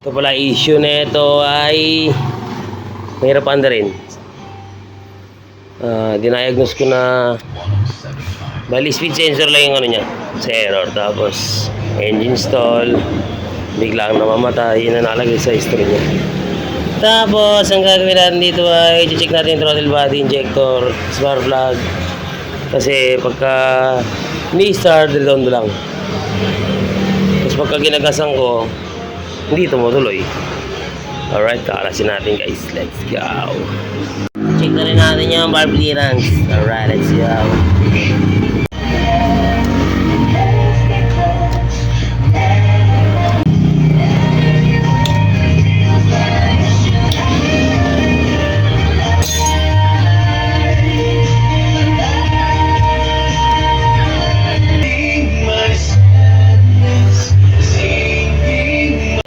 Ito pala issue nito ay mahirap andarin. Diniagnose ko na bali speed sensor lang yung ano niya sa error, tapos engine stall, biglang namamatay, yun na nakalagay sa history niya. Tapos ang gagawin natin dito ay i-check natin yung throttle body, injector, spark plug, kasi pagka ni-start, redondo lang. Tapos pagka ginagasan ko, hindi tumutuloy. Alright, kakalasin natin guys, let's go. Check na rin natin yung valve clearance. Alright, let's go.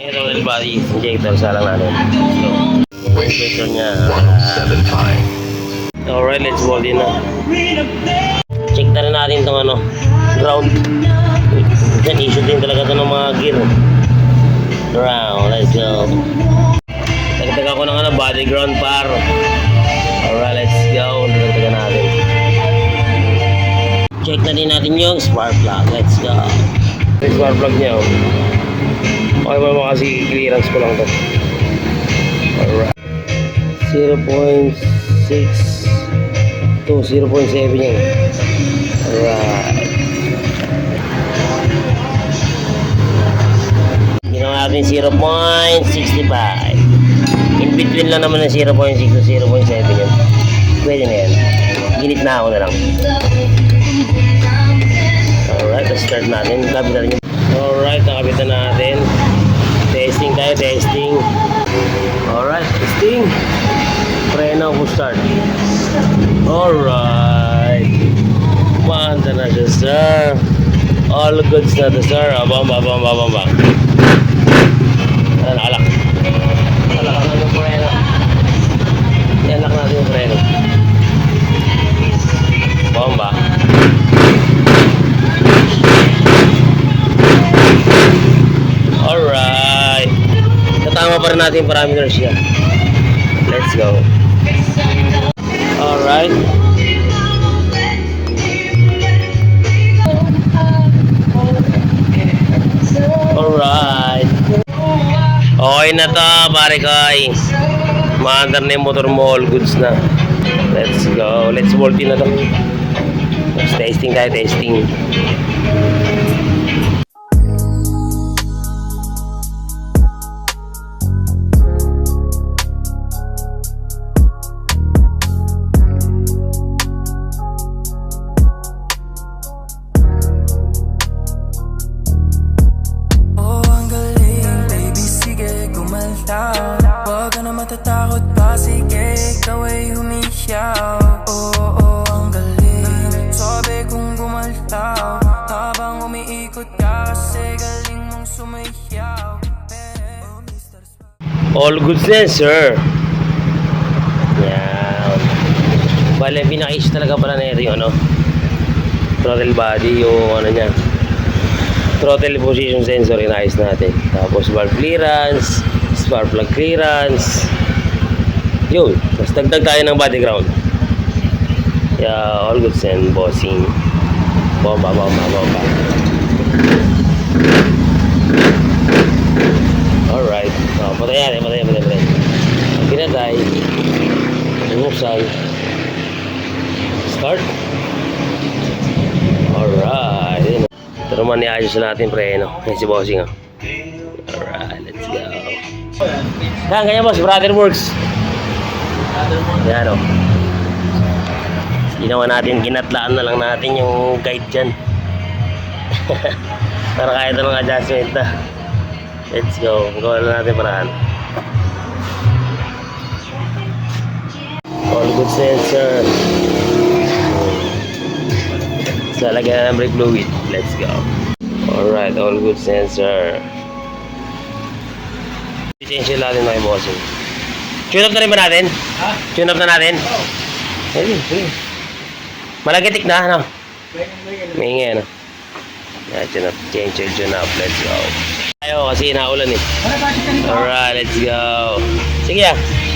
Ito body injector sa lang natin. So, injector niya. Alright, let's go din na. Check na rin natin itong ano, ground. Yan, issue din talaga ito ng mga gear. Ground, let's go. Tagtag ako ng ano, body ground par. Alright, let's go. Tagtagan natin. Check na din natin yung spark plug. Let's go. Yung spark plug niya, oh. Okay mo kasi clearance ko lang ito. Alright. 0.6 to 0.7 yan. Alright. Ginawa natin 0.65. In between lang naman ng 0.6 to 0.7 yan. Pwede na yan. Ginit na ako na lang. Alright, let's start natin. Kabit natin yung... Alright, nakabitan natin. Testing tayo, testing. Alright, testing. Preno ko start. Alright. Manda na siya, sir. All goods na to, sir. Abang. Alak. Alak natin yung preno. Alak natin yung preno. Bomba. Alright. Katama pa rin natin yung parameters niya. Let's go. Alright. Alright. Okay na to, pare koy. Maandar na yung motor mo, all goods na. Let's go. Let's volti na to. Let's testing tayo, testing. Huwag ka na matatakot pa, sige, ikaw ay humiyaw. Oo, ang galing. Sabi kong gumalaw habang umiikot ka, kasi galing mong sumayaw. All goods din, sir. Yan. Bale, pinaka-issue talaga pala na ito yung ano, throttle body, yung ano niya, throttle position sensor, inayos natin. Tapos valve clearance, spark plug clearance. Yun, mas dagdag tayo ng body ground. Yeah, all goods and bossing. Bomba. Alright. Patay. Pinatay. Buksan. Start. Alright. Ito naman i-ayos natin preno. Yan si bossing. Alright, let's go. Yan, ganyan boss, brother works. Yan o. Ginawa natin, ginatlaan na lang natin yung guide dyan. Para kahit anong adjustment na. Let's go. Gawa na natin paraan. All good sensor. Lalagyan na ng brake fluid. Let's go. Alright, all good sensor. I-change natin mga bossing. Tune up na rin ba natin? Ha? Tune up na natin? Oo. Sige. Malagitik na, ano? May ingay, ano? Tune up. Tune up. Let's go. Tayo kasi naulan eh. Alright, let's go. Sige ah.